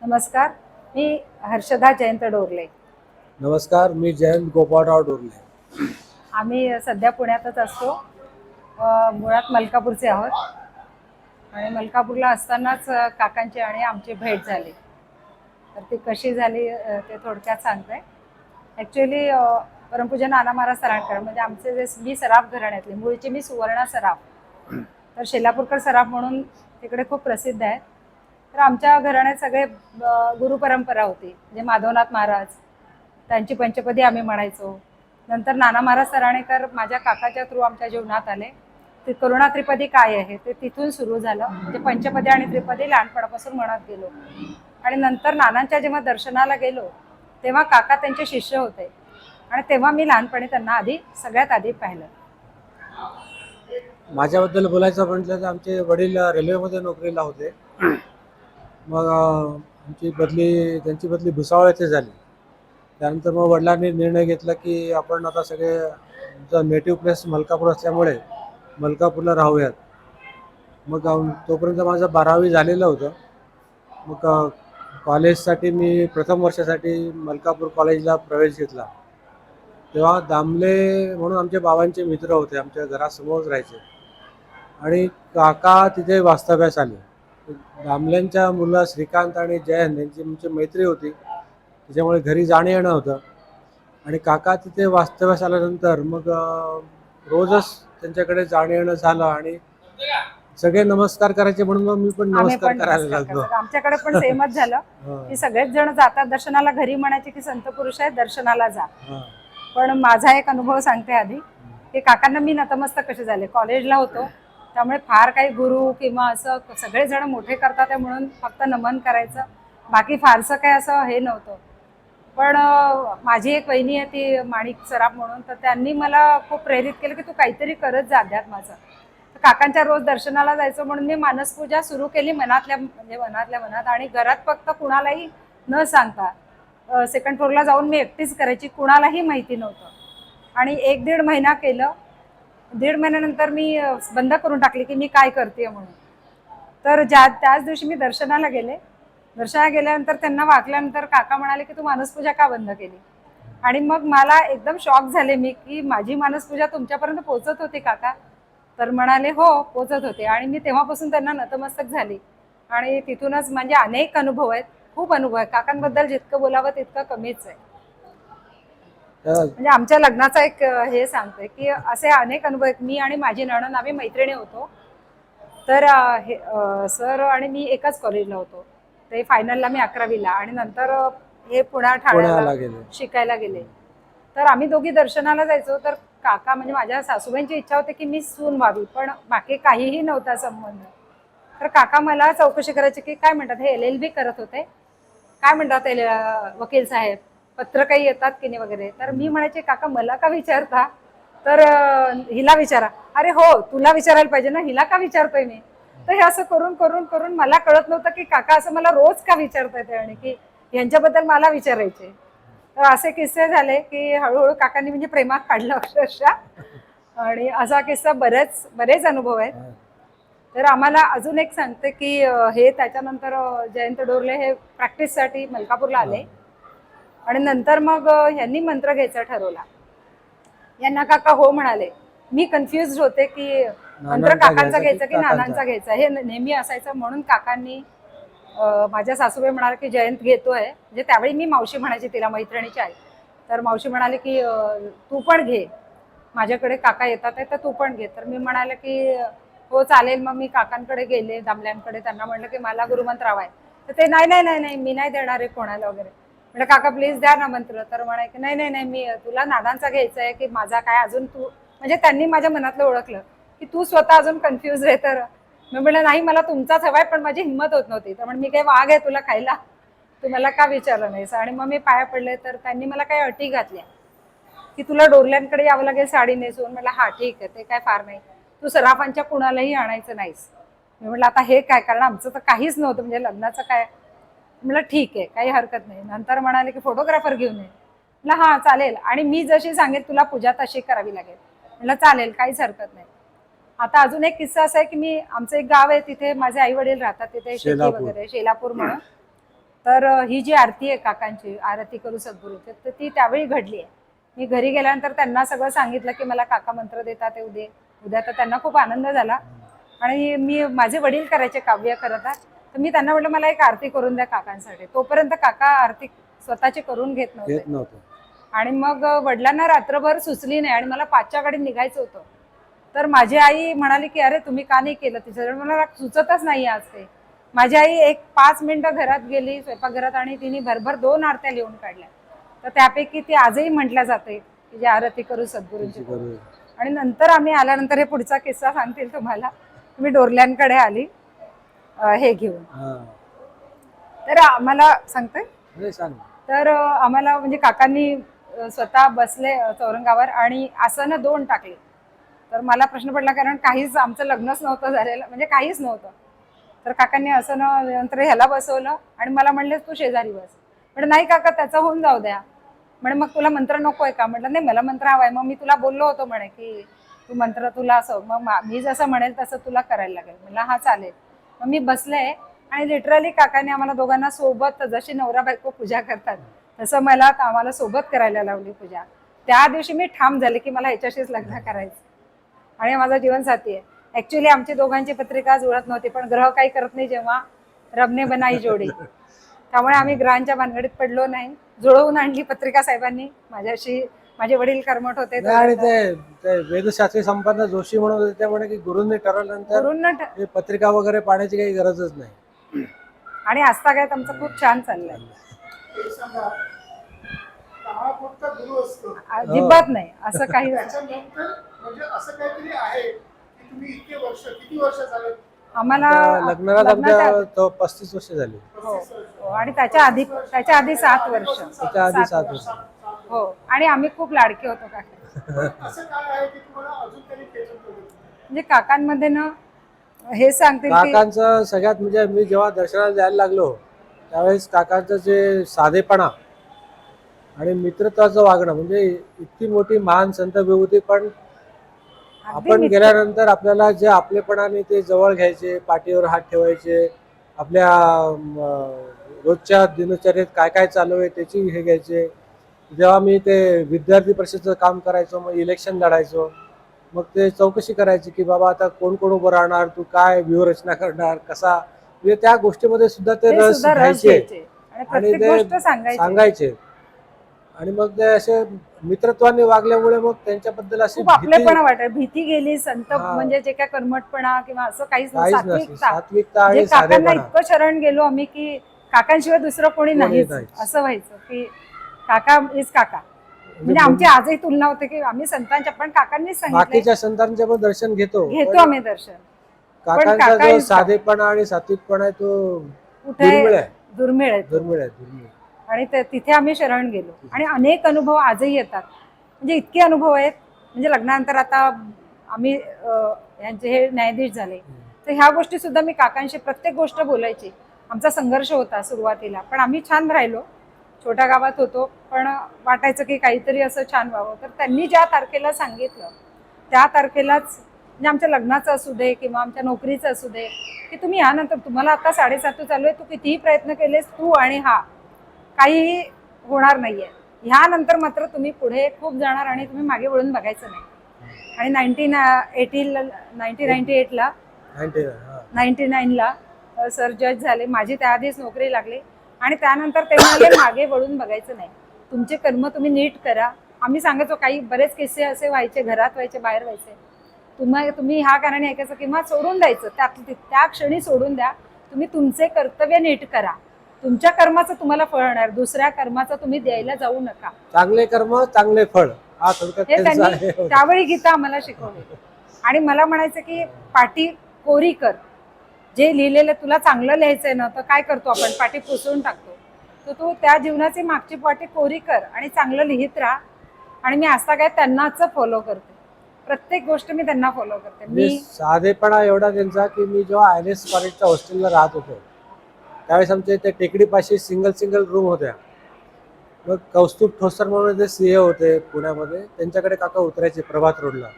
नमस्कार, मी हर्षदा जयंत डोरले. नमस्कार, मी जयंत गोपाळराव डोरले. आम्ही सध्या पुण्यातच असतो. मुळात मलकापूरचे आहोत आणि मलकापूरला असतानाच काकांची आणि आमची भेट झाली. तर ती कशी झाली ते थोडक्यात सांगते. ॲक्च्युली परमपूज्य नाना महाराज सरांकडे म्हणजे आमचे जे मी सराफ घराण्यातले, मूळची मी सुवर्णा सराफ. तर शेलापूरकर सराफ म्हणून तिकडे खूप प्रसिद्ध आहेत. तर आमच्या घराण्यात सगळे गुरु परंपरा होती, म्हणजे माधवनाथ महाराज त्यांची पंचपदी आम्ही म्हणायचो. नंतर नाना महाराज सराणेकर माझ्या काकाच्या थ्रू आमच्या जीवनात आले. ते करुणा त्रिपदी काय आहे ते तिथून सुरू झालं. म्हणजे पंचपदी आणि त्रिपदी लहानपणापासून म्हणत गेलो आणि नंतर नानांच्या जेव्हा दर्शनाला गेलो तेव्हा काका त्यांचे शिष्य होते आणि तेव्हा मी लहानपणी त्यांना सगळ्यात आधी पाहिलं. माझ्याबद्दल बोलायचं म्हटलं तर आमचे वडील रेल्वेमध्ये नोकरीला होते. मग त्यांची बदली भुसावळ येथे झाली. त्यानंतर मग वडिलांनी निर्णय घेतला की आपण आता सगळे नेटिव्ह प्लेस मलकापूर असल्यामुळे मलकापूरला राहूयात. मग तोपर्यंत माझं 12वी झालेलं होतं. मग कॉलेजसाठी मी प्रथम वर्षासाठी मलकापूर कॉलेजला प्रवेश घेतला. तेव्हा दामले म्हणून आमच्या बाबांचे मित्र होते, आमच्या घरासमोरच राहायचे आणि काका तिथे वास्तव्यास आले. दामल्यांच्या मुलं श्रीकांत आणि जयंत यांची आमची मैत्री होती, त्याच्यामुळे घरी जाणं येणं होतं. आणि काका तिथे वास्तव्यास आल्यानंतर मग रोजच त्यांच्याकडे जाणं येणं झालं आणि सगळे नमस्कार करायचे म्हणून मग मी पण आम्ही नमस्कार पण करायला नमस्कार लागलो. करतो. आमच्याकडे पण सेमच झालं की सगळेच जण जातात दर्शनाला. घरी म्हणायचे की संत पुरुष आहेत, दर्शनाला जा. पण माझा एक अनुभव सांगते आधी की काकांना मी नतमस्तक कसे झाले. कॉलेजला होतो त्यामुळे फार काही गुरु किंवा असं सगळेजण मोठे करतात म्हणून फक्त नमन करायचं, बाकी फारसं काय असं हे नव्हतं. पण माझी एक वहिनी आहे ती माणिक सराफ म्हणून, तर त्यांनी मला खूप प्रेरित केलं की तू काहीतरी करत जा अध्यात्माचं. तर काकांच्या रोज दर्शनाला जायचं म्हणून मी मानसपूजा सुरू केली मनातल्या मनात. आणि घरात फक्त कुणालाही न सांगता सेकंड फ्लोअरला जाऊन मी एकटीच करायची, कुणालाही माहिती नव्हतं. आणि 1-1.5 महिना केलं. 1.5 महिन्यानंतर मी बंद करून टाकली की मी काय करते म्हणून. तर त्याच दिवशी मी दर्शनाला गेल्यानंतर त्यांना वाकल्यानंतर काका म्हणाले की तू मानसपूजा का बंद केली. आणि मग मला एकदम शॉक झाले मी की माझी मानसपूजा तुमच्यापर्यंत पोहोचत होती काका. तर म्हणाले हो पोहोचत होते. आणि मी तेव्हापासून त्यांना नतमस्तक झाली. आणि तिथूनच म्हणजे अनेक अनुभव आहेत, खूप अनुभव आहेत. काकांबद्दल जितकं बोलावं तितकं कमीच आहे. म्हणजे आमच्या लग्नाचा एक हे सांगते की असे अनेक अनुभव आहेत. मी आणि माझी नणंद आम्ही मैत्रिणी होतो. तर सर आणि मी एकाच कॉलेजला होतो. ते फायनलला मी 11वीला आणि नंतर हे ठाण्याला गेले. शिकायला गेले. तर आम्ही दोघी दर्शनाला जायचो. तर काका म्हणजे माझ्या सासूबाईंची इच्छा होती की मी सून व्हावी, पण बाकी काहीही नव्हता संबंध. तर काका मला चौकशी करायची की काय म्हणतात, हे LLB करत होते, काय म्हणतात वकील साहेब, पत्र काही येतात की नाही वगैरे. तर मी म्हणायचे काका मला का विचारता, तर हिला विचारा. अरे हो तुला विचारायला पाहिजे ना, हिला का विचारतोय मी. तर हे असं करून करून करून मला कळत नव्हतं की काका असं मला रोज का विचारतायत आणि की यांच्याबद्दल मला विचारायचे. तर असे किस्से झाले की हळूहळू काकांनी म्हणजे प्रेमात काढलं अक्षरशः. आणि असा किस्सा बरेच अनुभव आहेत. तर आम्हाला अजून एक सांगते की हे त्याच्यानंतर जयंत डोरले हे प्रॅक्टिससाठी मलकापूरला आले आणि नंतर मग यांनी मंत्र घ्यायचा ठरवला. यांना काका हो म्हणाले. मी कन्फ्युज होते की मंत्र काकांचा घ्यायचा की नानांचा घ्यायचा, हे नेहमी असायचं. म्हणून काकांनी माझ्या सासूबाई म्हणाले की जयंत घेतोय. म्हणजे त्यावेळी मी मावशी म्हणायची तिला, मैत्रिणीची आई. तर मावशी म्हणाले की तू पण घे, माझ्याकडे काका येतात आहे तर तू पण घे. तर मी म्हणाले की हो चालेल. मग मी काकांकडे गेले, दामल्यांकडे. त्यांना म्हटलं की मला गुरुमंत्र हवाय. तर ते नाही नाही नाही नाही मी नाही देणार आहे कोणाला वगैरे. म्हटलं काका प्लीज द्या ना मंत्र. तर म्हणाले की नाही नाही नाही मी तुला नानांचा घ्यायचा आहे की माझा काय अजून तू. म्हणजे त्यांनी माझ्या मनातलं ओळखलं की तू स्वतः अजून कन्फ्युज आहे. तर मी म्हटलं नाही मला तुमचाच हवाय, पण माझी हिंमत होत नव्हती. तर म्हणजे मी काही वाघ आहे तुला खायला, तू मला का विचारलं नाहीस. आणि मग मी पाया पडले. तर त्यांनी मला काही अटी घातल्या की तुला डोरल्यांकडे यावं लागेल साडी नेसून. म्हटलं हा ठीक आहे, ते काय फार नाही. तू सराफांच्या कुणालाही आणायचं नाहीस. मी म्हटलं आता हे काय, कारण आमचं तर काहीच नव्हतं, म्हणजे लग्नाचं काय. म्हटलं ठीक आहे काही हरकत नाही. नंतर म्हणाले की फोटोग्राफर घेऊन ये. म्हटलं हा चालेल, आणि मी जशी सांगेल तुला पूजा तशी करावी लागेल. म्हटलं चालेल काहीच हरकत नाही. आता अजून एक किस्सा असा आहे की आमचं एक गाव आहे तिथे माझे आई वडील राहतात, तिथे शेती वगैरे शेलापूर म्हणून. तर ही जी आरती आहे काकांची, आरती करू सद्गुरूची, तर ती त्यावेळी घडली आहे. मी घरी गेल्यानंतर त्यांना सगळं सांगितलं की मला काका मंत्र देतात ते उद्या उद्या, तर त्यांना खूप आनंद झाला. आणि मी माझे वडील करायचे काव्य करतात, तर मी त्यांना म्हटलं मला एक आरती करून द्या काकांसाठी. तोपर्यंत काका आरती स्वतःची करून घेत घेत नव्हते. नव्हतं. आणि मग वडिलांना रात्रभर सुचली नाही आणि मला 5च्या गाडीत निघायचं होतं. तर माझी आई म्हणाली की अरे तुम्ही का नाही केलं तिचं, मला सुचतच नाही आज ते. माझी आई एक 5 मिनिटं घरात गेली स्वयंपाकघरात आणि तिने भरभर 2 आरत्या लिहून काढल्या. तर त्यापैकी ती आजही म्हटल्या जाते की जे आरती करू सद्गुरूंची करू. करू. आणि नंतर आम्ही आल्यानंतर हे पुढचा किस्सा सांगतील तुम्हाला. मी डोरल्यांकडे आली हे घेऊन. हा. तर आम्हाला सांगते, नाही सांग. तर आम्हाला म्हणजे काकांनी स्वतः बसले चौरंगावर आणि आसनं 2 टाकले. तर मला प्रश्न पडला कारण काहीच आमचं लग्नच नव्हतं झालेलं, म्हणजे काहीच नव्हतं. तर काकांनी आसनं नंतर ह्याला बसवलं आणि मला म्हणले तू शेजारी बस. म्हटलं नाही काका त्याचं होऊन जाऊ द्या. म्हणे मग तुला मंत्र नकोय का? म्हटलं नाही मला मंत्र हवाय. मग मी तुला बोललो होतो म्हणे की तू मंत्र तुला असं, मग मी जसं म्हणेल तसं तुला करायला लागेल. म्हणलं हा चालेल. मग मी बसले आणि लिटरली काकाने आम्हाला दोघांना सोबत, जशी नवरा बायको पूजा करतात तसं मला आम्हाला सोबत करायला लावली पूजा. त्या दिवशी मी ठाम झाले की मला ह्याच्याशीच लग्न करायचं आणि माझा जीवनसाथी आहे. ऍक्च्युली आमची दोघांची पत्रिका जुळत नव्हती, पण ग्रह काही करत नाही जेव्हा, रबने बनाई जोडी. त्यामुळे आम्ही ग्रहांच्या भानगडीत पडलो नाही. जुळवून आणली पत्रिका साहेबांनी माझ्याशी. माझे वडील कर्मठ होते. नाही, आणि ते वेदशास्त्री संपन्न जोशी म्हणून होते, ते म्हणे की गुरूंनी ठरवल्यानंतर गुरूंना हे पत्रिका वगैरे पाण्याची काही गरजच नाही. आणि आजतागायत आमचं खूप छान चाललंय. एक सांगा, हा फक्त गुरु असतो, अजिबात नाही असं काही. त्याच्यानंतर म्हणजे असं काहीतरी आहे की तुम्ही इतके वर्ष, किती वर्ष झाले आम्हाला लग्नाला आमच्या 35 वर्ष झाली. 35 वर्ष. हो, आणि त्याच्या आधी 7 वर्ष. त्याच्या आधी 7 वर्ष. हो, आणि आम्ही खूप लाडके होतो काका. असं काय आहे की तुम्हाला अजून तरी खेचून ठेवलं? म्हणजे काकांमध्ये ना हे सांगतील की काकांचं सगळ्यात म्हणजे मी जेव्हा दर्शनाला जायला लागलो त्यावेळेस काकांचं जे साधेपणा आणि मित्रत्वाचं वागणं, म्हणजे इतकी मोठी महान संत विभूती, पण अगदी आपण मित्र. गेल्यानंतर आपल्याला जे आपलेपणाने ते जवळ घ्यायचे, पाठीवर हात ठेवायचे, आपल्या रोजच्या दिनचर्येत काय काय चालू आहे त्याची हे घ्यायचे. जेव्हा मी ते विद्यार्थी परिषदेचं काम करायचो, मग इलेक्शन लढायचो, मग ते चौकशी करायची की बाबा आता कोण कोण उभं राहणार, तू काय व्यूहरचना करणार, कसा, म्हणजे त्या गोष्टीमध्ये सुद्धा ते ते रस सुद्धा रस घ्यायचे घ्यायचे आणि आणि प्रत्येक ते गोष्ट सांगायची. सांगायचे. आणि मग ते असे मित्रत्वाने वागल्यामुळे मग त्यांच्याबद्दल अशी खूप आपलेपणा वाटत, भीती गेली. संत हा. म्हणजे जे काय कर्मठपणा किंवा असं काहीच काहीच नव्हतं. नसते. सात्विकता. सात्विकता जे आणि काकांना साधेपणा. इतकं शरण गेलो आम्ही की काकांशिवाय दुसरं कोणी नाहीच नाहीच. असं व्हायचं की काका इज काका. म्हणजे आमची आजही तुलना होते की आम्ही संतांच्या, पण काकांनीच सांगितलं बाकीच्या संतांचे पण दर्शन घेतो, घेतो आम्ही दर्शन. काकांचा काका जो is साधेपणा आणि सात्विकपणा आहे तो कुठे दुर्मिळ आहे. दुर्मिळ आहे तो. दुर्मिळ आहे, दुर्मिळ. आणि तिथे आम्ही शरण गेलो आणि अनेक अनुभव आजही येतात. म्हणजे इतके अनुभव आहेत. म्हणजे लग्नानंतर आता आम्ही यांचे हे न्यायाधीश झाले, तर ह्या गोष्टी सुद्धा मी काकांशी प्रत्येक गोष्ट बोलायची. आमचा संघर्ष होता सुरुवातीला, पण आम्ही छान राहिलो. छोट्या गावात होतो, पण वाटायचं की काहीतरी असं छान व्हावं. तर त्यांनी ज्या तारखेला सांगितलं त्या तारखेलाच, म्हणजे आमच्या लग्नाचं असू दे किंवा आमच्या नोकरीचं असू दे, की तुम्ही यानंतर तुम्हाला आता 7.5 चालू आहे, तू कितीही प्रयत्न केलेस, तू आणि हा काहीही होणार नाहीये. ह्यानंतर मात्र तुम्ही पुढे खूप जाणार आणि तुम्ही मागे वळून बघायचं नाही. आणि 1998ला 99ला सर जज झाले. माझी त्याआधीच नोकरी लागली आणि त्यानंतर ते म्हणाले मागे वळून बघायचं नाही, तुमचे कर्म तुम्ही नीट करा. आम्ही सांगायचो, काही बरेच किस्से असे व्हायचे, घरात व्हायचे, बाहेर व्हायचे, तुम्ही ह्या कारणे ऐकायचं किंवा सोडून द्यायचं. त्या क्षणी सोडून द्या. तुम्ही तुमचे कर्तव्य नीट करा. तुमच्या कर्माचं तुम्हाला फळ होणार, दुसऱ्या कर्माचं तुम्ही द्यायला जाऊ नका. चांगले कर्म चांगले फळ, हा थोडक्यात हे त्यांचं त्यांनी आहे. त्यावेळी गीता आम्हाला शिकवली. आणि मला म्हणायचं की पाटी कोरी कर. जे लिहिलेलं तुला चांगलं लिहायचंय ना, तर काय करतो आपण, पाटी पुसून टाकतो. तर तू त्या जीवनाची मागची पाटी कोरी कर आणि चांगलं लिहित राहा. आणि मी आता काय त्यांनाच फॉलो करते. प्रत्येक गोष्ट मी त्यांना फॉलो करते. म्हणजे साधेपणा एवढा त्यांचा की मी जेव्हा INS कॉलेजच्या हॉस्टेलला राहत होतो त्यावेळेस आमच्या इथे टेकडीपाशी सिंगल रूम होत्या. मग कौस्तुभ ठोसर म्हणून ते CA होते पुण्यामध्ये, त्यांच्याकडे काका उतरायचे प्रभात रोडला.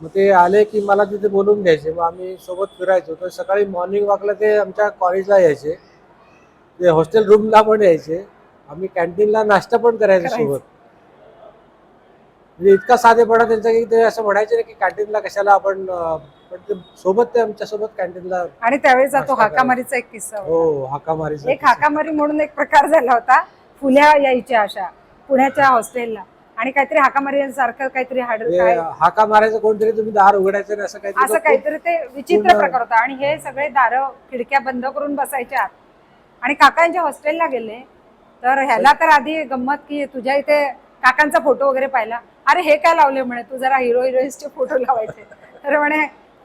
मग ते आले की मला तिथे बोलून घ्यायचे, मग आम्ही सोबत फिरायचो. तर सकाळी मॉर्निंग वॉकला ते आमच्या कॉलेजला यायचे. ते हॉस्टेल रूमला पण यायचे, आम्ही कॅन्टीनला नाश्ता पण करायचो करायचो. सोबत. म्हणजे इतका साधेपणा त्यांचा की ते असं म्हणायचे नाही की कॅन्टीनला कशाला आपण पण ते सोबत ते आमच्या सोबत कॅन्टीनला आणि त्यावेळेस तो नाश्ता हाकामारीचा एक किस्सा होता. हो हाकामारीचा एक हाकामारी म्हणून एक प्रकार झाला होता. फुल्या यायच्या अशा पुण्याच्या हॉस्टेलला आणि काहीतरी हाकामारी सारखं काहीतरी काय हाका मारायचं कोणतरी, तुम्ही दार उघडायचं नाही, असं असं काहीतरी ते विचित्र पूर्ण- प्रकार होता. आणि हे सगळे दारं खिडक्या बंद करून बसायच्या. आणि काकांच्या हॉस्टेलला गेले तर ह्याला तर आधी गंमत की तुझ्या इथे काकांचा फोटो वगैरे पाहिला. अरे हे काय लावले म्हणे, तू जरा हिरो हिरोईन्सचे फोटो लावायचे. तर म्हणे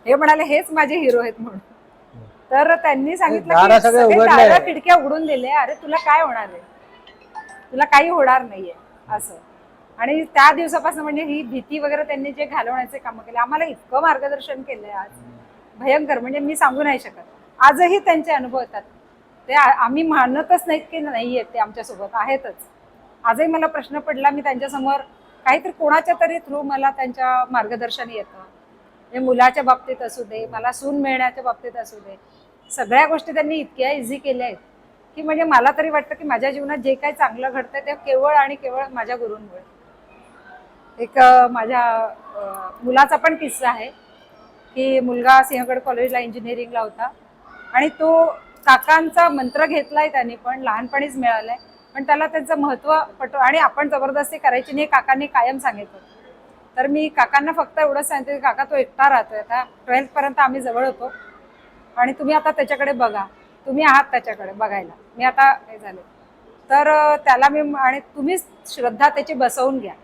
हे म्हणाले हेच माझे हिरो आहेत म्हणून. तर त्यांनी सांगितलं दारं की सगळे सगळे उघडले. दारं खिडक्या उघडून दिले. अरे तुला काय होणार आहे, तुला काही होणार नाहीये असं. आणि त्या दिवसापासून म्हणजे ही भीती वगैरे त्यांनी जे घालवण्याचे काम केले, आम्हाला इतकं मार्गदर्शन केलंय आज भयंकर, म्हणजे मी सांगू नाही शकत. आजही त्यांचे अनुभव येतात ते आम्ही मानतच नाहीत की नाही आहेत, ते आमच्यासोबत आहेतच. आजही मला प्रश्न पडला, मी त्यांच्यासमोर काहीतरी कोणाच्या तरी थ्रू मला त्यांच्या मार्गदर्शन येतं. म्हणजे मुलाच्या बाबतीत असू दे, मला सून मिळण्याच्या बाबतीत असू दे, सगळ्या गोष्टी त्यांनी इतक्या इझी केल्या आहेत की म्हणजे मला तरी वाटतं की माझ्या जीवनात जे काही चांगलं घडतंय ते केवळ आणि केवळ माझ्या गुरूंमुळे. एक माझ्या मुलाचा पण किस्सा आहे की मुलगा सिंहगड कॉलेजला इंजिनिअरिंगला होता आणि तो काकांचा मंत्र घेतलाय त्याने, पण लहानपणीच मिळालाय, पण त्याला त्याचं महत्त्व पटव आणि आपण जबरदस्ती करायची नाही, काकांनी कायम सांगितलं. तर मी काकांना फक्त एवढंच सांगते की काका तो एकटा राहतोय, आता 12th पर्यंत आम्ही जवळ होतो आणि तुम्ही आता त्याच्याकडे बघा, तुम्ही आहात त्याच्याकडे बघायला, मी आता हे झाले. तर त्याला मी आणि तुम्हीच श्रद्धा त्याची बसवून घ्या,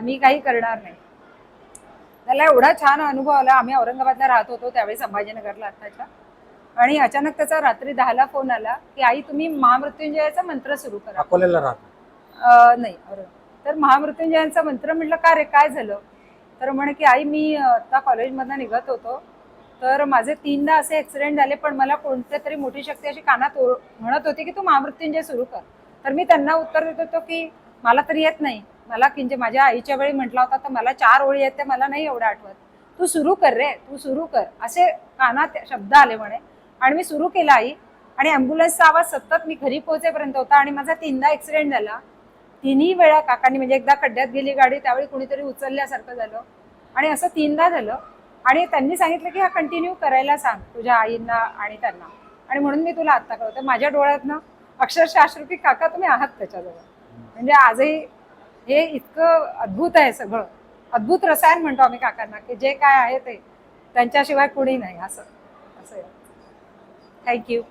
मी काही करणार नाही. त्याला एवढा छान अनुभव आला. आम्ही औरंगाबादला राहत होतो त्यावेळी, संभाजीनगरला आत्ताच्या. आणि अचानक त्याचा रात्री 10ला फोन आला की आई तुम्ही महामृत्युंजयाचा मंत्र सुरू करा. अकोल्याला राहतो. नाही तर महामृत्युंजयांचा मंत्र. म्हटलं का रे, काय झालं? तर म्हणे की आई मी आता कॉलेजमधनं निघत होतो तर माझे 3दा असे ऍक्सिडेंट झाले, पण मला कोणत्या तरी मोठी शक्ती अशी कानात म्हणत होती की तू महामृत्युंजय सुरू कर. तर मी त्यांना उत्तर देत होतो की मला तरी येत नाही, मला किंचित माझ्या आईच्या वेळी म्हटला होता तर मला 4 ओळी येत, ते मला नाही एवढं आठवत, तू सुरू कर रे, तू सुरू कर, असे कानात शब्द आले म्हणे. आणि मी सुरू केला आई. आणि ॲम्ब्युलन्सचा आवाज सतत मी घरी पोहोचेपर्यंत होता आणि माझा 3दा ऍक्सिडेंट झाला. 3ही वेळा काकांनी, म्हणजे एकदा खड्ड्यात गेली गाडी त्यावेळी कुणीतरी उचलल्यासारखं झालं आणि असं 3दा झालं. आणि त्यांनी सांगितलं की हा कंटिन्यू करायला सांग तुझ्या आईंना आणि त्यांना. आणि म्हणून मी तुला आत्ता कळवते, माझ्या डोळ्यातनं अक्षरशः अश्रू की काका तुम्ही आहात त्याच्याजवळ. म्हणजे आजही हे इतकं अद्भुत आहे, सगळं अद्भुत रसायन म्हणतो आम्ही काकांना, की जे काय आहे ते त्यांच्याशिवाय कुणी नाही, असं असं. थँक्यू.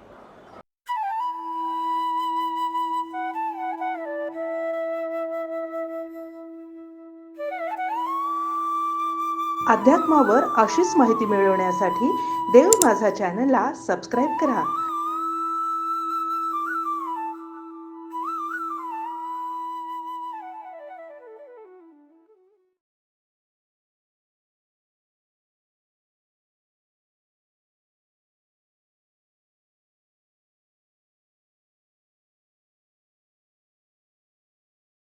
अध्यात्मावर अशीच माहिती मिळवण्यासाठी देव माझा चॅनलला सबस्क्राईब करा